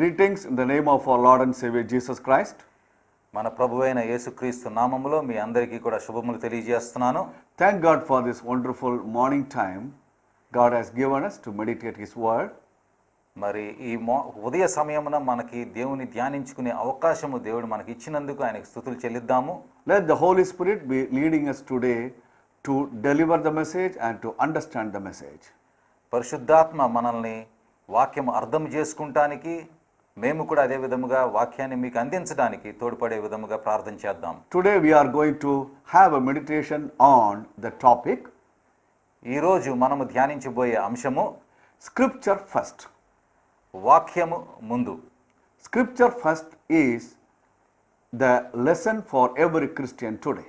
Greetings in the name of our Lord and Savior Jesus Christ. మన ప్రభువైన యేసుక్రీస్తు నామములో మీ అందరికీ కూడా శుభములు తెలియజేస్తున్నాను. Thank God for this wonderful morning time God has given us to meditate His word. మరి ఈ ఉదయ సమయమున మనకి దేవుని ధ్యానించుకునే అవకాశము దేవుడు మనకి ఇచ్చినందుకు ఆయనకు స్తుతులు చెల్లిద్దాము. Let the Holy Spirit be leading us today to deliver the message and to understand the message. పరిశుద్ధాత్మ మనల్ని వాక్యం అర్థం చేసుకుంటానికి మేము కూడా అదే విధముగా వాక్యాన్ని మీకు అందించడానికి తోడ్పడే విధముగా ప్రార్థన చేద్దాం. Today we are going to have a meditation on the topic ఈ రోజు మనము ధ్యానించబోయే అంశము Scripture first. వాక్యము ముందు. Scripture first is the lesson for every Christian today.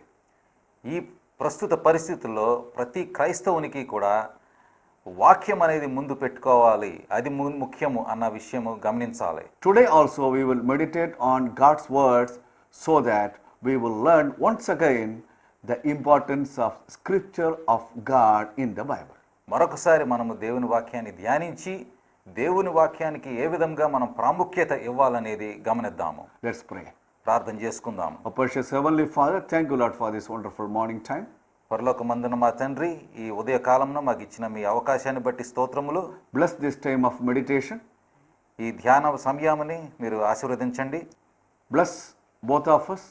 ఈ ప్రస్తుత పరిస్థితుల్లో ప్రతి క్రైస్తవునికి కూడా వాక్యం అనేది ముందు పెట్టుకోవాలి, అది ముఖ్యము అన్న విషయము గమనించాలి. Today also we will meditate on God's words so that we will learn once again the importance of Scripture of God in the Bible. మరొకసారి మనము దేవుని వాక్యాన్ని ధ్యానించి దేవుని వాక్యానికి ఏ విధంగా మనం ప్రాముఖ్యత ఇవ్వాలనేది గమనిద్దాము. Let's pray. ప్రార్థన చేసుకుందాం. Our precious Heavenly Father, thank you Lord for this wonderful morning time. పరలోకమందున మా తండ్రి, ఈ ఉదయ కాలంలో మాకు ఇచ్చిన మీ అవకాశాన్ని బట్టి స్తోత్రములు. Bless this time of meditation. ఈ ధ్యాన సమయాన్ని మీరు ఆశీర్వదించండి. Bless both of us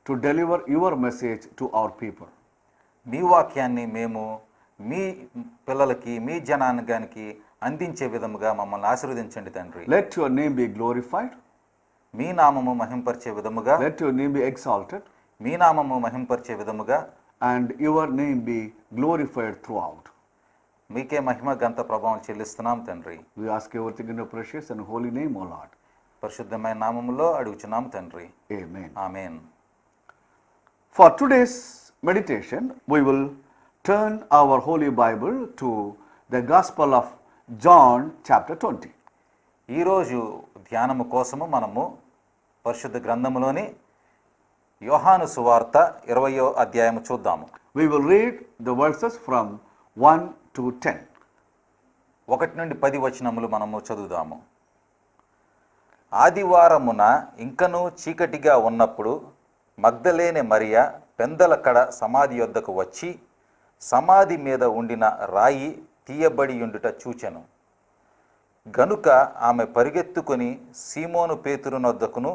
to deliver your message to our people. మీ వాక్యాన్ని మేము మీ పిల్లలకి, మీ జనాంగానికి అందించే విధముగా మమ్మల్ని ఆశీర్వదించండి తండ్రి. Let your name be glorified. మీ నామము మహింపరిచే విధముగా, Let your name be exalted. మీ నామము మహింపరిచే విధముగా, And your name be glorified throughout. మీకే మహిమ గంత ప్రభావం చెల్లిస్తున్నాం తండ్రి. We ask everything in your precious and holy name, O Lord. పరిశుద్ధమైన నామములో అడుగుచున్నాం తండ్రి. Amen. Amen. For today's meditation, we will turn our Holy Bible to the Gospel of John chapter 20. ఈరోజు ధ్యానము కోసము మనము పరిశుద్ధ గ్రంథములోని యోహాను సువార్త 20వ అధ్యాయము చూద్దాము. We will read the verses from 1 to 10. 1 నుండి 10 వచనములు మనము చదువుదాము. ఆదివారమున ఇంకనూ చీకటిగా ఉన్నప్పుడు మగ్దలేనే మరియ పెందలకడ సమాధి యొద్దకు వచ్చి సమాధి మీద ఉండిన రాయి తీయబడి ఉండుట చూచెను. గనుక ఆమె పరిగెత్తుకొని సీమోను పేతురునొద్దకును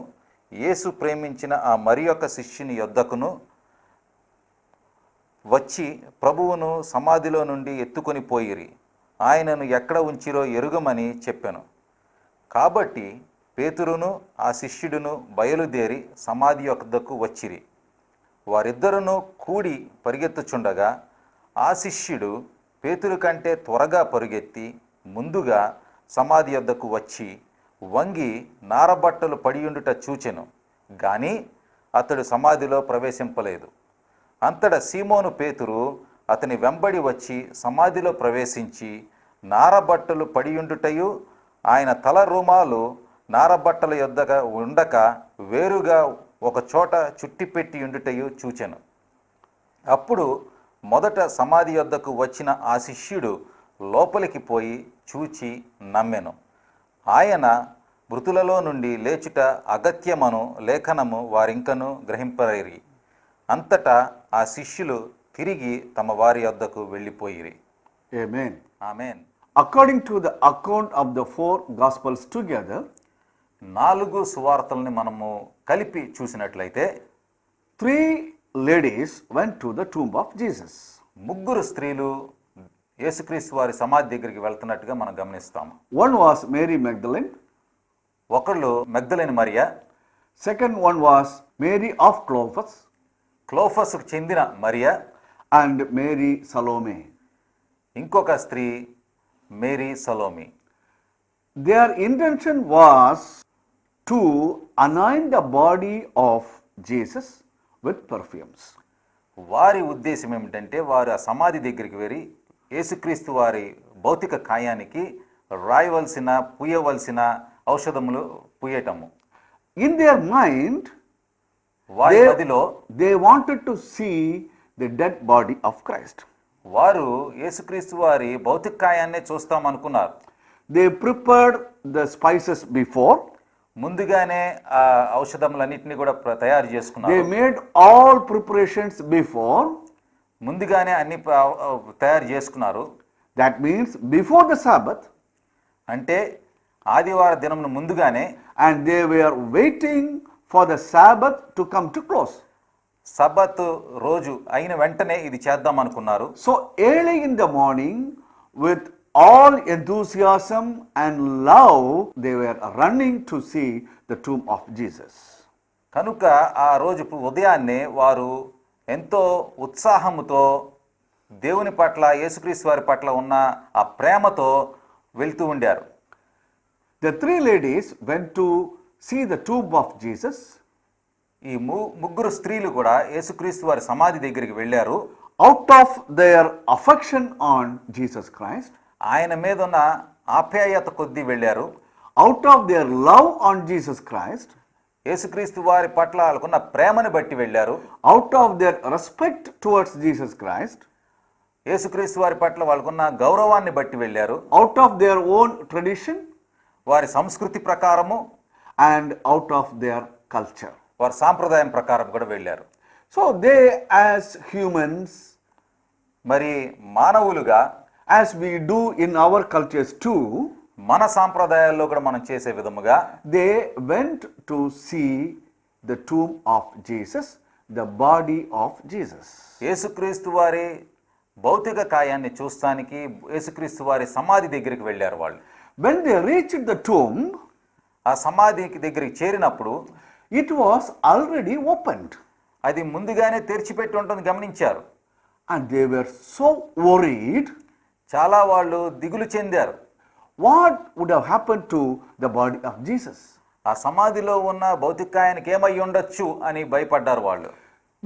యేసు ప్రేమించిన ఆ మరియొక శిష్యుని యొద్దకును వచ్చి ప్రభువును సమాధిలో నుండి ఎత్తుకొని పోయిరి, ఆయనను ఎక్కడ ఉంచిరో ఎరుగమని చెప్పెను. కాబట్టి పేతురును ఆ శిష్యుడును బయలుదేరి సమాధి యొద్దకు వచ్చిరి. వారిద్దరును కూడి పరిగెత్తుచుండగా ఆ శిష్యుడు పేతురు కంటే త్వరగా పరుగెత్తి ముందుగా సమాధి యొద్దకు వచ్చి వంగి నారబట్టలు పడియుండుట చూచెను, గాని అతడు సమాధిలో ప్రవేశింపలేదు. అంతటా సీమోను పేతురు అతని వెంబడి వచ్చి సమాధిలో ప్రవేశించి నారబట్టలు పడియుండుటయు ఆయన తల రుమాలు నారబట్టల యొద్దక ఉండక వేరుగా ఒక చోట చుట్టిపెట్టి ఉండుటయు చూచెను. అప్పుడు మొదట సమాధి యొద్దకు వచ్చిన ఆ శిష్యుడు లోపలికి పోయి చూచి నమ్మెను. ఆయన మృతులలో నుండి లేచుట అగత్యమను లేఖనము వారింకను గ్రహింపరైరి. అంతటా ఆ శిష్యులు తిరిగి తమ వారి యొద్దకు వెళ్ళిపోయిరి. Amen. Amen. According to the account of the four Gospels together, 4 సువార్తల్ని మనము కలిపి చూసినట్లయితే 3 ladies went to the tomb of Jesus. 3 స్త్రీలు యేసుక్రీస్తు వారి సమాధి దగ్గరికి వెళ్తున్నట్టుగా మనం గమనిస్తాము. One was Mary Magdalene. ఒకళ్ళు మగ్దలేని Mariya, Second one was Mary of Clopas క్లోఫస్కు చెందిన మరియా, and Mary Salome. ఇంకొక స్త్రీ Mary Salome. Their intention was to anoint the body of Jesus with perfumes. వారి ఉద్దేశం ఏమిటంటే వారు ఆ సమాధి దగ్గరికి వెళ్ళి యేసుక్రీస్తు వారి భౌతిక కాయానికి రాయవలసిన పూయవలసిన ఔషధములు పూయటము. In their mind, వారి మదిలో they wanted to see the dead body of Christ. వారు యేసుక్రీస్తు వారి భౌతిక కాయాన్నే చూస్తాం అనుకున్నారు. They prepared the spices before. ముందుగానే ఆ ఔషధములన్నింటినీ కూడా తయారు They చేసుకున్నారు. made all preparations before. ముందుగానే అన్ని తయారు చేసుకున్నారు. That means before the Sabbath. అంటే ఆదివార దినమును ముందుగానే, And they were waiting for the Sabbath to come to close. సబ్బత్ రోజు అయిన వెంటనే ఇది చేద్దాం అనుకున్నారు. So early in the morning, with all enthusiasm and love, they were running to see the tomb of Jesus. కనుక ఆ రోజు ఉదయాన్నే వారు ఎంతో ఉత్సాహముతో దేవుని పట్ల, యేసుక్రీస్తు వారి పట్ల ఉన్న ఆ ప్రేమతో వెళ్తూ ఉండారు. The three ladies went to see the tomb of Jesus. ఈ ముగ్గురు స్త్రీలు కూడా యేసుక్రీస్తు వారి సమాధి దగ్గరికి వెళ్ళారు. Out of their affection on Jesus Christ. ఆయన మీద ఉన్న ఆప్యాయత కొద్దీ వెళ్ళారు. Out of their love on Jesus Christ. యేసుక్రీస్తు వారి పట్ల వాళ్ళకున్న ప్రేమను బట్టి వెళ్ళారు. Out of their respect towards Jesus Christ. యేసుక్రీస్తు వారి పట్ల వాళ్ళకున్న గౌరవాన్ని బట్టి వెళ్ళారు. Out of their own tradition. వారి సంస్కృతి ప్రకారము, and out of their culture. వారి సాంప్రదాయం ప్రకారం కూడా వెళ్ళారు. So they, as humans, మరి మానవులుగా, as we do in our cultures too, మన సాంప్రదాయాల్లో కూడా మనం చేసే విధముగా they went to see the tomb of Jesus, the body of Jesus. యేసుక్రీస్తు వారి భౌతిక కాయాన్ని చూస్తానికి యేసుక్రీస్తు వారి సమాధి దగ్గరికి వెళ్ళారు వాళ్ళు. When they reached the tomb, ఆ సమాధికి దగ్గరికి చేరినప్పుడు it was already opened. అది ముందుగానే తెరిచిపెట్టి ఉంటుంది గమనించారు. And they were so worried. చాలా వాళ్ళు దిగులు చెందారు. What would have happened to the body of Jesus? ఆ సమాధిలో ఉన్న భౌతిక కాయానికి ఏమై ఉండొచ్చు అని భయపడ్డారు వాళ్ళు.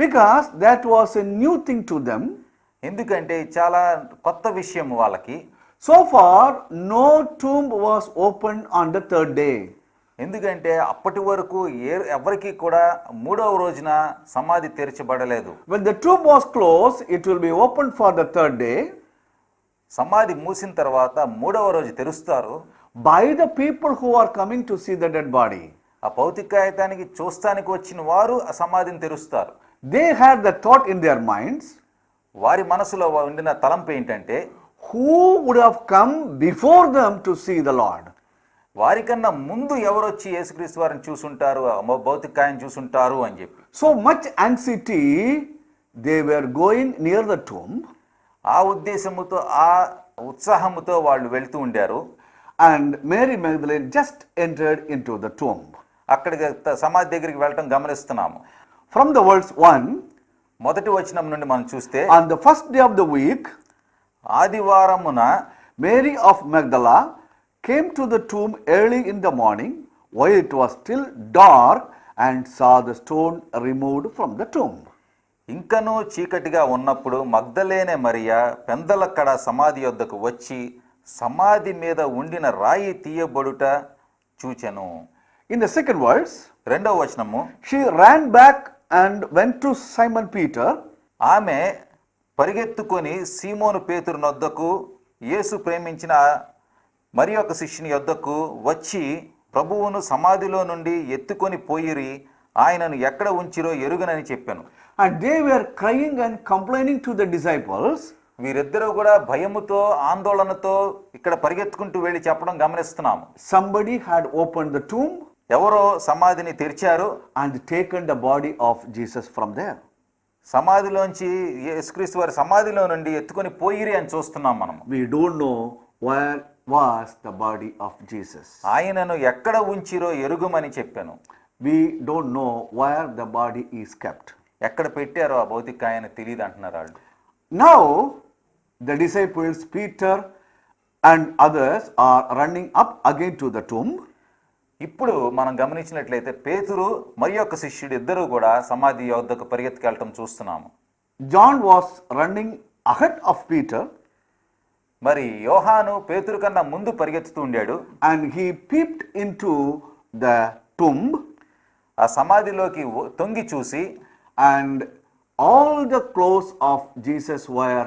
Because that was a new thing to them. ఎందుకంటే చాలా కొత్త విషయం వాళ్ళకి. So far, no tomb was opened on the third day. ఎందుకంటే అప్పటి వరకు ఎవరికి కూడా మూడవ రోజున సమాధి తెరచబడలేదు. When the tomb was closed, it will be opened for the third day. సమాధి మూసిన తర్వాత మూడవ రోజు తెరుస్తారు. By the people who are coming to see the dead body. ఆ భౌతిక కాగితానికి చూస్తానికి వచ్చిన వారు ఆ సమాధిని తెరుస్తారు. They had the thought in their minds. వారి మనసులో ఉండిన తలంపు ఏంటంటే, who would have come before them to see the Lord? వారికన్నా ముందు ఎవరొచ్చి యేసుక్రీస్తు వారిని చూసుంటారు, భౌతిక కాయాన్ని చూసుంటారు అని చెప్పి. So much anxiety, they were going near the tomb. ఆ ఉద్దేశముతో, ఆ ఉత్సాహముతో వాళ్ళు వెళ్తూ ఉండారు. And Mary Magdalene just entered into the tomb. అక్కడికి సమాధి దగ్గరికి వెళ్ళటం గమనిస్తున్నాము. From the verse 1, మొదటి వచనం నుండి మనం చూస్తే, on the first day of the week, ఆదివారమున Mary of Magdala came to the tomb early in the morning while it was still dark and saw the stone removed from the tomb. ఇంకనూ చీకటిగా ఉన్నప్పుడు మగ్దలేనే మరియా పెందలక్కడ సమాధి యొద్దకు వచ్చి సమాధి మీద ఉండిన రాయి తీయబడుట చూచెను. In the second verse, రెండవ వచనము, she ran back and went to Simon Peter. ఆమె పరిగెత్తుకొని సీమోను పేతురు నొద్దకు, యేసు ప్రేమించిన మరి ఒక శిష్యుని యొద్దకు వచ్చి, ప్రభువును సమాధిలో నుండి ఎత్తుకొని పోయిరి, ఆయనను ఎక్కడ ఉంచిరో ఎరుగనని చెప్పాను. And they were crying and complaining to the disciples. వీరిద్దరూ కూడా భయముతో, ఆందోళనతో ఇక్కడ పరిగెత్తుకుంటూ వెళ్ళి చెప్పడం గమనిస్తున్నాము. Somebody had opened the tomb ఎవరో సమాధిని తెరిచారు and taken the body of Jesus from there. సమాధిలోంచి, యేసుక్రీస్తు వారి సమాధిలో నుండి ఎత్తుకొని పోయిరి అని చూస్తున్నాం మనం. We don't know where was the body of Jesus. ఆయనను ఎక్కడ ఉంచిరో ఎరుగుమని చెప్పాను. We don't know where the body is kept. ఎక్కడ పెట్టారో ఆ భౌతిక ఆయన తెలియదు అంటున్నారు వాళ్ళు. Now the disciples Peter and others are running up again to the tomb. ఇప్పుడు మనం గమనించినట్లయితే పేతురు మరి యొక్క శిష్యుడు ఇద్దరు కూడా సమాధి వద్దకు పరిగెత్తుకెళ్ళటం చూస్తున్నాము. John was running ahead of Peter. మరి యోహాను పేతురు కన్నా ముందు పరిగెత్తుతూ ఉండాడు. And he peeped into the tomb. ఆ సమాధిలోకి తొంగి చూసి, and all the clothes of Jesus were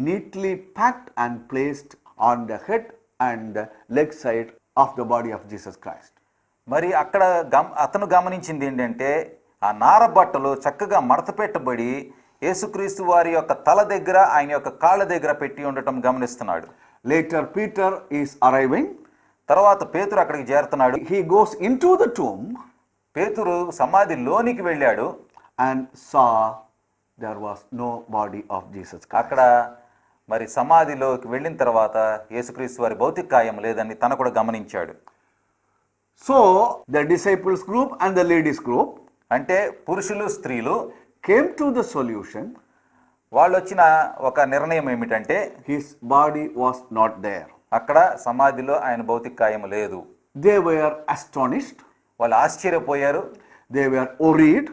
neatly packed and placed on the head and leg side of the body of Jesus Christ. మరి అక్కడ అతను గమనించింది ఏంటంటే ఆ నార బట్టలు చక్కగా మడత పెట్టబడి యేసుక్రీస్తు వారి యొక్క తల దగ్గర ఆయన యొక్క కాళ్ళ దగ్గర పెట్టి ఉండటం గమనిస్తున్నాడు. Later Peter is arriving. తర్వాత పేతురు అక్కడికి చేరుతున్నాడు. He goes into the tomb పేతురు సమాధిలోనికి వెళ్ళాడు. and saw there was no body of Jesus Christ. అక్కడ మరి సమాధిలోకి వెళ్ళిన తర్వాత యేసుక్రీస్తు వారి భౌతిక కాయం లేదని తన కూడా గమనించాడు. So the disciples group and the ladies group అంటే పురుషులు స్త్రీలు came to the solution. వాళ్ళు వచ్చిన ఒక నిర్ణయం ఏమిటంటే His body was not there. అక్కడ సమాధిలో ఆయన భౌతిక కాయం లేదు. They were astonished. వాళ్ళు ఆశ్చర్యపోయారు. They were worried.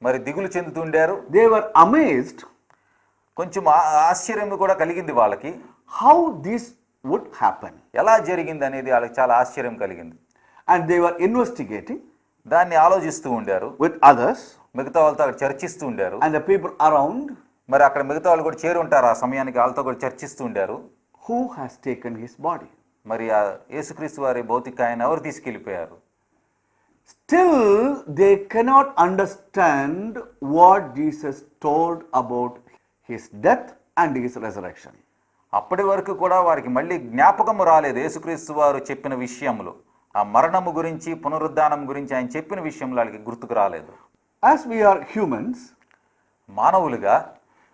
మరి దిగులు చెందుతుండారు. They were amazed. కొంచెం ఆశ్చర్యం కూడా కలిగింది వాళ్ళకి. How this would happen. ఎలా జరిగింది అనేది వాళ్ళకి చాలా ఆశ్చర్యం కలిగింది. And they were investigating. దాన్ని ఆలోచిస్తూ ఉండారు. With others. మిగతా వాళ్ళతో అక్కడ చర్చిస్తూ ఉండారు. And the people around. మరి అక్కడ మిగతా వాళ్ళు కూడా చేరి ఉంటారు. ఆ సమయానికి వాళ్ళతో కూడా చర్చిస్తూ ఉండారు. Who has taken his body? మరి ఆ యేసుక్రీస్తు వారి భౌతిక కాయాన్ని ఎవరు తీసుకెళ్ళిపోయారు? Still they cannot understand what Jesus told about his death and his resurrection. అప్పటి వరకు కూడా వారికి మళ్ళీ జ్ఞాపకము రాలేదు యేసుక్రీస్తు వారు చెప్పిన విషయములు. ఆ మరణము గురించి పునరుద్ధానం గురించి ఆయన చెప్పిన విషయంలో వాళ్ళకి గుర్తుకు రాలేదు. As we are humans, మానవులుగా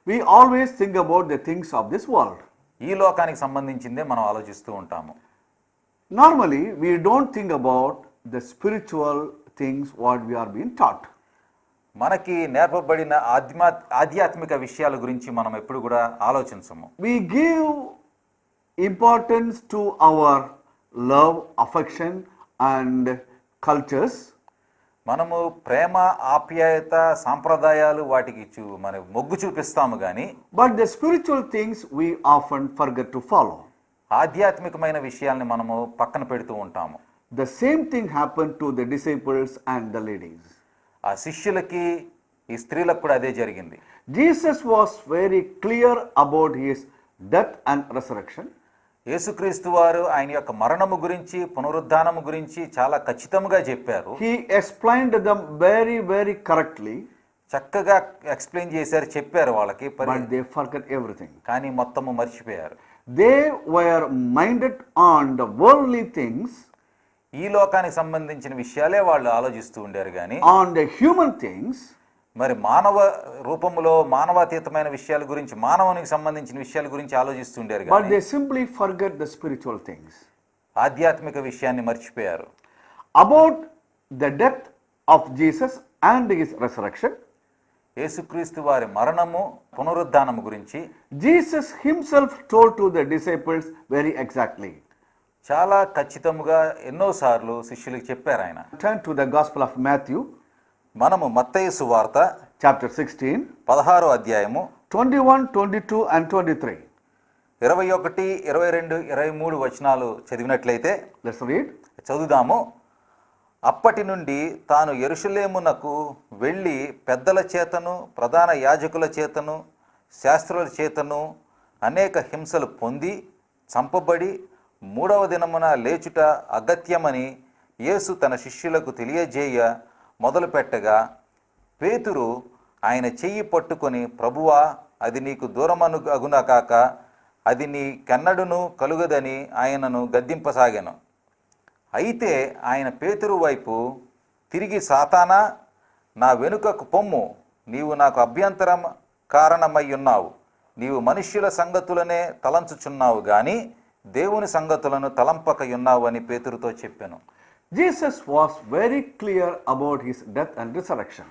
we always think about the things of this world. ఈ లోకానికి సంబంధించిందే మనం ఆలోచిస్తూ ఉంటాము. Normally we don't think about the spiritual things what we are being taught. మనకి నేర్పబడిన ఆధ్యాత్మిక విషయాల గురించి మనం ఎప్పుడు కూడా ఆలోచించము. We give importance to our love, affection and cultures. మనము ప్రేమ, ఆప్యాయత, సాంప్రదాయాలు వాటికి మన మొగ్గు చూపిస్తాము కానీ but the spiritual things we often forget to follow. ఆధ్యాత్మికమైన విషయాల్ని మనము పక్కన పెడుతూ ఉంటాము. The same thing happened to the disciples and the ladies. ఆ శిష్యులకి ఈ స్త్రీలకు కూడా అదే జరిగింది. Jesus was very clear about his death and resurrection. యేసుక్రీస్తు వారు ఆయన యొక్క మరణము గురించి పునరుద్ధానము గురించి చాలా ఖచ్చితంగా చెప్పారు. He explained them very correctly. చక్కగా ఎక్స్ప్లెయిన్ చేశారు, చెప్పారు వాళ్ళకి. But they forgot everything. కానీ మొత్తము మర్చిపోయారు. They were minded on the worldly things. ఈ లోకానికి సంబంధించిన విషయాలే వాళ్ళు ఆలోచిస్తూ ఉండారు కానీ on the human things. మరి మానవ రూపంలో మానవాతీతమైన విషయాల గురించి, మానవునికి సంబంధించిన విషయాల గురించి ఆలోచిస్తుండారు but they simply forget the spiritual things. ఆధ్యాత్మిక విషయాన్ని మర్చిపోయారు. About the death of Jesus and his resurrection, యేసుక్రీస్తు వారి మరణము పునరుద్ధానము గురించి Jesus himself told to the disciples very exactly. చాలా ఖచ్చితంగా ఎన్నోసార్లు శిష్యులకు చెప్పారు ఆయన. Turn to the Gospel of Matthew. మనము మత్తయి సువార్త chapter 16, 16వ అధ్యాయము 21, 22 and 23. 21, 22, 23 వచనాలు చదివినట్లయితే Let's read. చదువుదాము. అప్పటి నుండి తాను యెరూషలేమునకు వెళ్ళి పెద్దల చేతను ప్రధాన యాజకుల చేతను శాస్త్రుల చేతను అనేక హింసలు పొంది చంపబడి 3వ దినమున లేచుట అగత్యమని యేసు తన శిష్యులకు తెలియజేయ మొదలుపెట్టగా పేతురు ఆయన చెయ్యి పట్టుకొని, ప్రభువా, అది నీకు దూరమగున కాక, అది నీ కన్నడును కలుగదని ఆయనను గద్దింపసాగాను. అయితే ఆయన పేతురు వైపు తిరిగి, సాతానా, నా వెనుకకు పొమ్ము, నీవు నాకు అభ్యంతరం కారణమై ఉన్నావు. నీవు మనుష్యుల సంగతులనే తలంచుచున్నావు గాని దేవుని సంగతులను తలంపకయున్నావు అని పేతురుతో చెప్పాను. Jesus was very clear about his death and resurrection.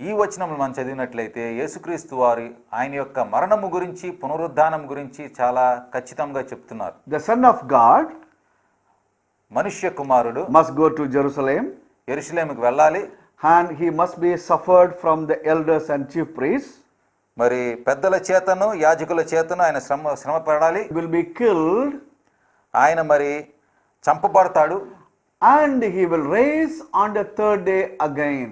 ఈ వచనములు మనం చదివినట్లయితే యేసుక్రీస్తు వారి ఆయన యొక్క మరణము గురించి పునరుద్ధానం గురించి చాలా ఖచ్చితంగా చెప్తున్నారు. The Son of God మనుష్య కుమారుడు must go to Jerusalem. యెరూషలేముకు వెళ్ళాలి. And he must be suffered from the elders and chief priests. మరి పెద్దల చేతను యాజకుల చేతను ఆయన శ్రమ పడాలి. Will be killed. ఆయన మరి చంపబడతాడు. And he will raise on the third day again.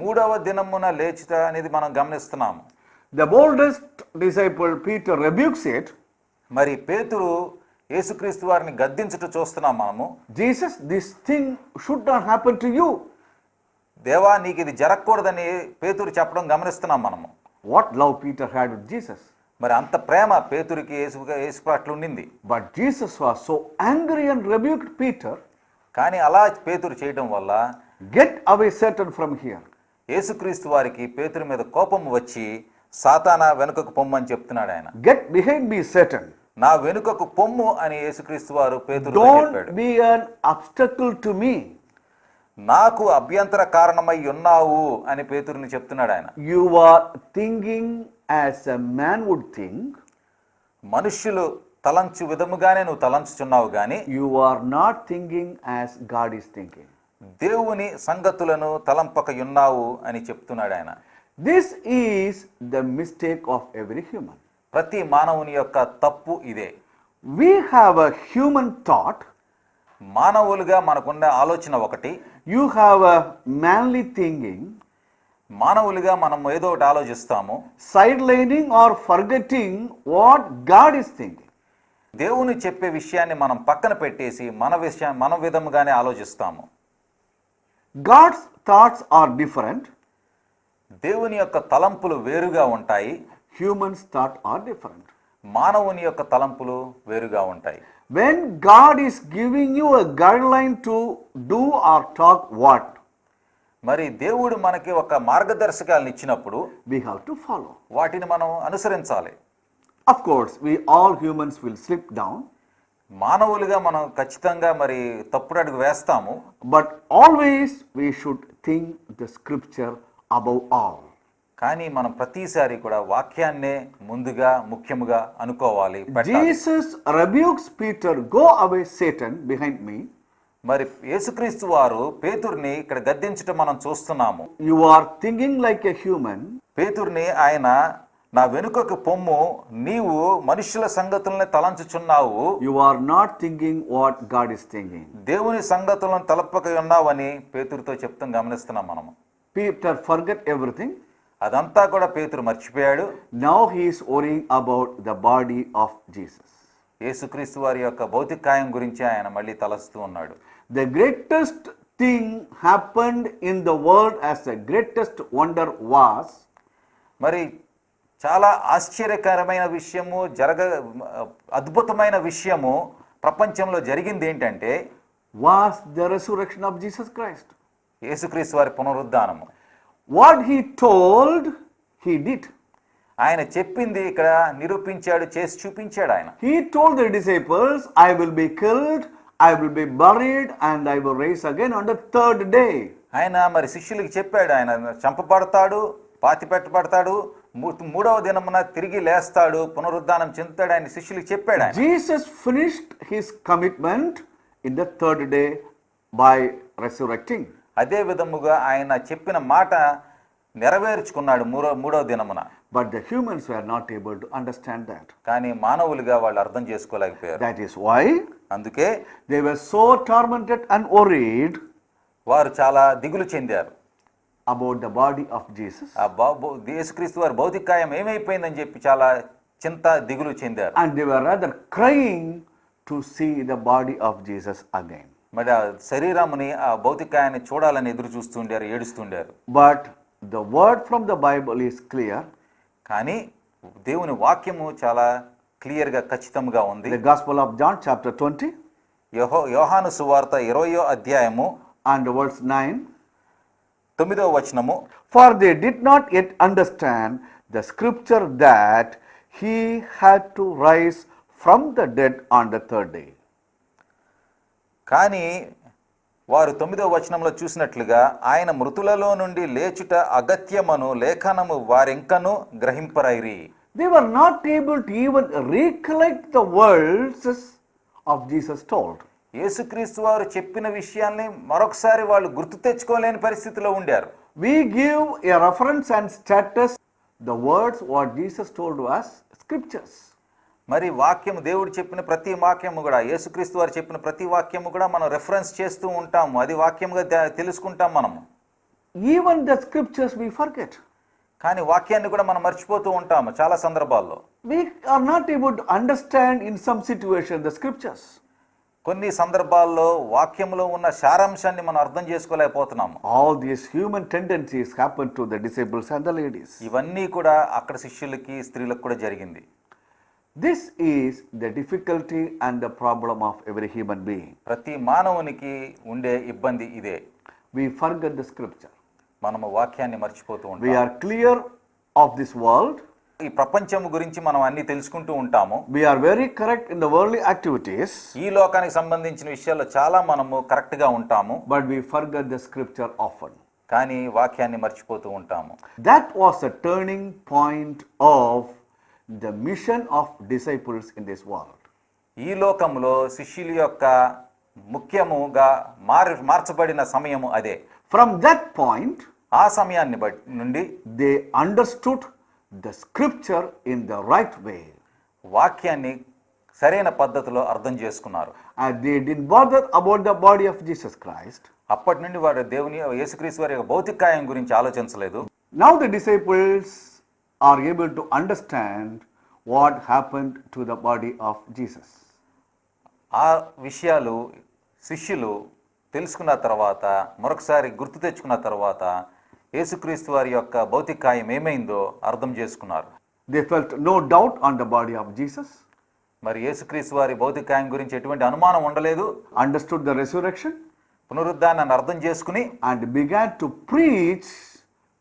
3వ దినమున లేచుట అనేది మనం గమనిస్తున్నాము. The boldest disciple Peter rebukes it. మరి పేతురు యేసుక్రీస్తు వారిని గద్దించుట చూస్తున్నాం మనము. Jesus, this thing should not happen to you. దేవా నీకు ఇది జరగకూడదని పేతురు చెప్పడం గమనిస్తున్నాం మనము. What love Peter had with Jesus. మరి అంత ప్రేమ పేతురికి యేసు పట్ల ఉండింది. But Jesus was so angry and rebuked Peter. కానీ అలా పేతురు చేయడం వల్ల Get away Satan from here. యేసుక్రీస్తు వారికి పేతురు మీద కోపం వచ్చి సాతానా వెనుకకు పొమ్మని చెప్తున్నాడు ఆయన. Get behind me Satan. నా వెనుకకు పొమ్ము అని యేసుక్రీస్తు వారు పేతురుతో Don't చెప్పాడు. be an obstacle to me. నాకు అభ్యంతర కారణమై ఉన్నావు అని పేతురుని చెప్తున్నాడు ఆయన. You are thinking as a man would think. మనుష్యులు తలంచు విధముగానే నువ్వు తలంచుచున్నావు గాని You are not thinking as God is thinking. దేవుని సంగతులను తలంపక ఉన్నావు అని చెప్తున్నాడు ఆయన. This is the mistake of every human. ప్రతి మానవుని యొక్క తప్పు ఇదే. We have a human thought. మానవులుగా మనకున్న ఆలోచన ఒకటి. You have a manly thinking. మానవులుగా మనం ఏదో ఒకటి ఆలోచిస్తాము. Sidelining or forgetting what God is thinking. దేవుని చెప్పే విషయాన్ని మనం పక్కన పెట్టేసి మన విధముగానే ఆలోచిస్తాము. God's thoughts are different. దేవుని యొక్క తలంపులు వేరుగా ఉంటాయి. Humans' thoughts are different. మానవుని యొక్క తలంపులు వేరుగా ఉంటాయి. When God is giving you a guideline to do or talk what? మరి దేవుడు మనకి ఒక మార్గదర్శకాలను ఇచ్చినప్పుడు We have to follow. వాటిని మనం అనుసరించాలి. Of course, we all humans will slip down. మానవులుగా మనం ఖచ్చితంగా మరి తప్పుడు అడుగు వేస్తాము. But always we should think the scripture above all. కానీ మనం ప్రతిసారి కూడా వాక్యాన్నే ముందుగా ముఖ్యముగా అనుకోవాలి. Jesus rebukes Peter, go away Satan behind me. మరి యేసుక్రీస్తు వారు పేతుర్ని ఇక్కడ గద్దించటం మనం చూస్తున్నాము. You are thinking like a human. పేతుర్ని ఆయన నా వెనుకకు పొమ్ము, నీవు మనుషుల సంగతుల్ని తలంచుచున్నావు. You are not thinking what God is thinking. దేవుని సంగతులను తలపక ఉన్నావని పేతురుతో చెప్తాం గమనిస్తున్నాం మనము. Peter forget everything. అదంతా కూడా పేతురు మర్చిపోయాడు. Now he is worrying about the body of Jesus. యేసుక్రీస్తు వారి యొక్క భౌతిక కాయం గురించి ఆయన మళ్ళీ తలస్తూ ఉన్నాడు. The greatest thing happened in the world as the greatest wonder was, మరి చాలా ఆశ్చర్యకరమైన విషయము అద్భుతమైన విషయము ప్రపంచంలో జరిగింది ఏంటంటే was the resurrection of Jesus Christ. యేసుక్రీస్తు వారి పునరుద్ధానము. What he told, he did. ఆయన చెప్పింది ఇక్కడ నిరూపించాడు, చేసి చూపించాడు ఆయన. He told the disciples, I will be killed, I will be buried, and I will rise again on the third day. ఆయన మరి శిష్యులకి చెప్పాడు, ఆయన చంపబడతాడు, పాతి పెట్టబడతాడు, మూడవ దినమున తిరిగి లేస్తాడు, పునరుద్ధానం చెందుతాడు ఆయన శిష్యులకి చెప్పాడు ఆయన. Jesus finished his commitment in the third day by resurrecting. అదే విధముగా ఆయన చెప్పిన మాట నెరవేర్చుకున్నాడు మూడవ దినమున. But the humans were not able to understand that. కానీ మానవులుగా వాళ్ళు అర్థం చేసుకోలేకపోయారు. That is why అందుకే they were so tormented and worried వారు చాలా దిగులు చెందారు about the body of Jesus. యేసుక్రీస్తు వారి భౌతిక కాయం ఏమైపోయిందని చెప్పి చాలా చింత దిగులు చెందారు. And they were rather crying to see the body of Jesus again. మరి ఆ శరీరముని ఆ భౌతిక కాయాన్ని చూడాలని ఎదురు చూస్తుండారు, ఏడుస్తుండారు. But the word from the Bible is clear. కానీ దేవుని వాక్యము చాలా క్లియర్గా ఖచ్చితంగా ఉంది. The Gospel of John chapter 20 యోహాను సువార్త 20వ అధ్యాయము and verse 9. 9వ వచనము. For they did not yet understand the scripture that he had to rise from the dead on the third day. కానీ వారు 9వ వచనంలో చూసినట్లుగా ఆయన మృతులలో నుండి లేచుట అగత్యమను లేఖనము వారింకను గ్రహింపరైరి. They were not able to even recollect the words of Jesus told. యేసుక్రీస్తు వారు చెప్పిన విషయాల్ని మరొకసారి వాళ్ళు గుర్తు తెచ్చుకోలేని పరిస్థితిలో ఉండారు. We give a reference and status the words what Jesus told us, scriptures. మరి వాక్యము దేవుడు చెప్పిన ప్రతి వాక్యము కూడా, యేసుక్రీస్తు వారు చెప్పిన ప్రతి వాక్యము కూడా మనం రెఫరెన్స్ చేస్తూ ఉంటాము, అది వాక్యముగా తెలుసుకుంటాం మనము. Even the scriptures we forget. కానీ వాక్యాన్ని కూడా మనం మర్చిపోతూ ఉంటాము చాలా సందర్భాల్లో. We are not able to understand in some situations the scriptures. కొన్ని సందర్భాల్లో వాక్యంలో ఉన్న సారాంశాన్ని మనం అర్థం చేసుకోలేకపోతున్నాము. All these human tendencies happen to the disciples and the ladies. ఇవన్నీ కూడా అక్కడ శిష్యులకి స్త్రీలకు కూడా జరిగింది. This is the difficulty and the problem of every human being. ప్రతి మానవునికి ఉండే ఇబ్బంది ఇదే. We forget the scripture. మనము వాక్యాన్ని మర్చిపోతూ We ఉంటాం. are clear of this world. ఈ ప్రపంచం గురించి మనం అన్ని తెలుసుకుంటూ ఉంటాము. We are very correct in the worldly activities. ఈ లోకానికి సంబంధించిన విషయాల్లో చాలా మనము కరెక్ట్ గా ఉంటాము. But we forget the scripture often. కానీ వాక్యాన్ని మర్చిపోతూ ఉంటాము. That was a turning point of the mission of disciples in this world. ఈ లోకంలో శిష్యుల యొక్క ముఖ్యముగా మార్చబడిన సమయము అదే. From that point, ఆ సమయాన్ని నుండి they understood the scripture in the right way. వాక్యాన్ని సరైన పద్ధతిలో అర్థం చేసుకున్నారు. And they didn't bother about the body of Jesus Christ. అప్పటి నుండి వారు దేవుని యేసుక్రీస్తు వారి యొక్క భౌతికాయం గురించి ఆలోచించలేదు. Now the disciples are able to understand what happened to the body of Jesus. ఆ విషయాలు శిష్యులు తెలుసుకున్న తర్వాత మరొకసారి గుర్తు తెచ్చుకున్న తర్వాత యేసుక్రీస్తు వారి యొక్క భౌతికాయం ఏమైందో అర్థం చేసుకున్నారు. They felt no doubt on the body of Jesus, మరి యేసుక్రీస్తు వారి భౌతికాయం గురించి ఎటువంటి అనుమానం ఉండలేదు. understood the resurrection, పునరుద్ధానాన్ని అర్థం చేసుకుని and began to preach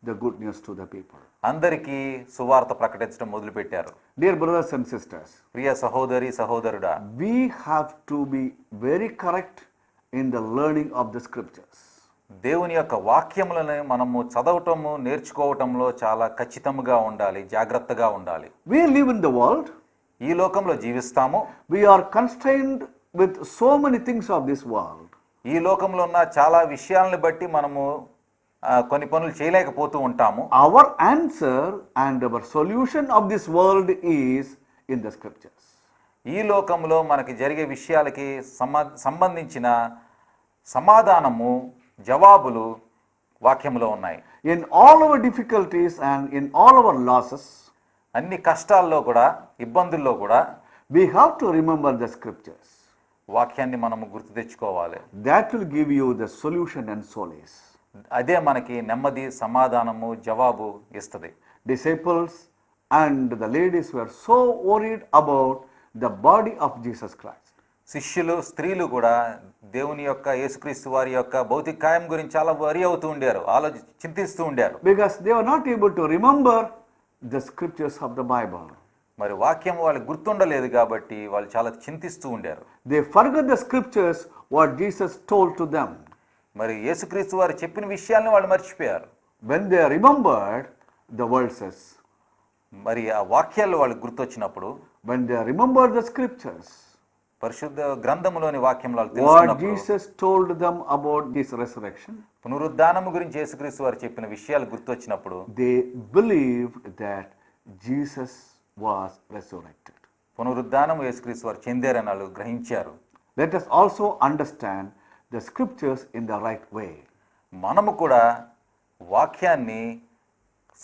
the good news to the people. అందరికీ సువార్త ప్రకటించడం మొదలుపెట్టారు. Dear brothers and sisters, ప్రియ సహోదరి సహోదరుడా, we have to be very correct in the learning of the scriptures. దేవుని యొక్క వాక్యములను మనము చదవటము నేర్చుకోవటంలో చాలా ఖచ్చితంగా ఉండాలి, జాగ్రత్తగా ఉండాలి. We live in the world. ఈ లోకంలో జీవిస్తాము. We are constrained with so many things of this world. ఈ లోకంలో ఉన్న చాలా విషయాలను బట్టి మనము కొన్ని పనులు చేయలేకపోతూ ఉంటాము. Our answer and our solution of this world is in the scriptures. ఈ లోకంలో మనకి జరిగే విషయాలకి సంబంధించిన సమాధానము జవాబులు వాక్యములో ఉన్నాయి. In all our difficulties and in all our losses, అన్ని కష్టాల్లో కూడా ఇబ్బందుల్లో కూడా we have to remember the scriptures. వాక్యాన్ని మనము గుర్తు తెచ్చుకోవాలి. That will give you the solution and solace. అదే మనకి నెమ్మది, సమాధానము, జవాబు ఇస్తుంది. Disciples and the ladies were so worried about the body of Jesus Christ. శిష్యులు, స్త్రీలు కూడా దేవుని యొక్క యేసుక్రీస్తు వారి యొక్క భౌతికాయం గురించి చాలా వరి అవుతూ ఉండారు, చింతిస్తూ ఉండారు. Because they were not able to remember the scriptures of the Bible. మరి వాక్యం వాళ్ళకి గుర్తుండలేదు కాబట్టి వాళ్ళు చాలా చింతిస్తూ ఉండారు. They forgot the scriptures what Jesus told to them. మరి యేసుక్రీస్తు వారు చెప్పిన విషయాలను వాళ్ళు మర్చిపోయారు. When they remembered the verses, మరి ఆ వాక్యాలు వాళ్ళకి గుర్తొచ్చినప్పుడు, when they remembered the scriptures, పరిశుద్ధ గ్రంథములోని వాక్యంలో what తెలుసుకున్నప్పుడు, Jesus told them about this resurrection, పునరుద్ధానము గురించి యేసుక్రీస్తు వారు చెప్పిన విషయాలు గుర్తొచ్చినప్పుడు they believed that Jesus was resurrected. పునరుద్ధానము యేసుక్రీస్తు వారు చెందారని వాళ్ళు గ్రహించారు. Let us also understand the scriptures in the right way. మనము కూడా వాక్యాన్ని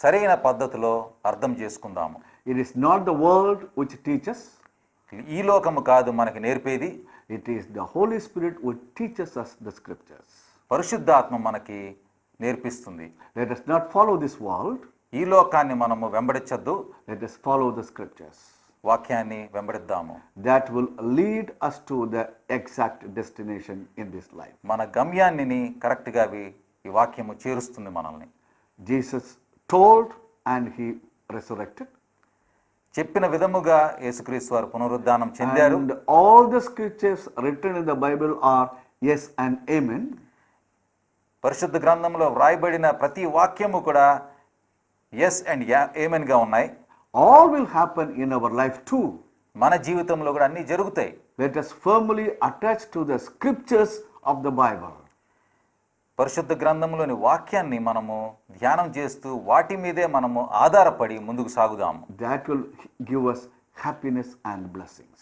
సరైన పద్ధతిలో అర్థం చేసుకుందాము. It is not the world which teaches, ఈ లోకము కాదు మనకి నేర్పేది, it is the Holy Spirit who teaches us the scriptures. పరిశుద్ధాత్మ మనకి నేర్పిస్తుంది. Let us not follow this world, ఈ లోకాన్ని మనము వెంబడించద్దు, let us follow the scriptures. వాక్యాన్ని వెంబడిద్దాము. That will lead us to the exact destination in this life. మన గమ్యాన్ని కరెక్ట్గా ఈ వాక్యము చేరుస్తుంది మనల్ని. Jesus told and he resurrected. చెప్పిన విధముగా యేసుక్రీస్తు వారు పునరుద్ధానం చెందారు. And all the scriptures written in the Bible are yes and amen. పరిశుద్ధ గ్రంథంలో వ్రాయబడిన ప్రతి వాక్యము కూడా ఎస్ అండ్ ఆమేన్ గా ఉన్నాయి. All will happen in our life too. మన జీవితంలో కూడా అన్ని జరుగుతాయి. Let us firmly attach to the scriptures of the Bible. పరిశుద్ధ గ్రంథంలోని వాక్యాన్ని మనము ధ్యానం చేస్తూ వాటి మీదే మనము ఆధారపడి ముందుకు సాగుదాము. That will give us happiness and blessings.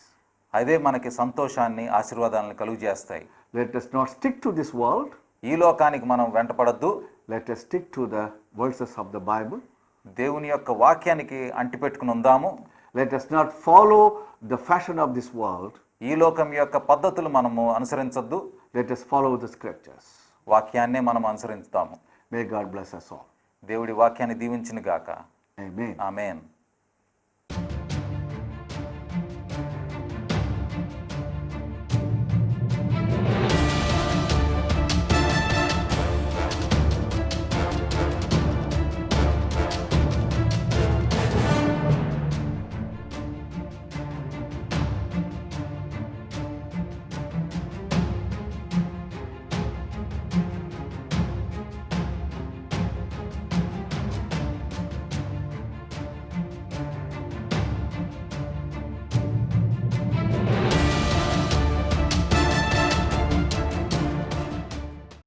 అదే మనకి సంతోషాన్ని, ఆశీర్వాదాలను కలుగజేస్తాయి. Let us not stick to this world. ఈ లోకానికి మనం వెంటపడద్దు. Let us stick to the verses of the Bible. దేవుని యొక్క వాక్యానికి అంటిపెట్టుకుని ఉందాము. Let us not follow the fashion of this world. ఈ లోకం యొక్క పద్ధతులు మనము అనుసరించొద్దు. Let us follow the scriptures. వాక్యాన్నే మనం అనుసరిస్తాము. May God bless us all. దేవుడి వాక్యాన్ని దీవించును గాక. Amen. ఆమేన్.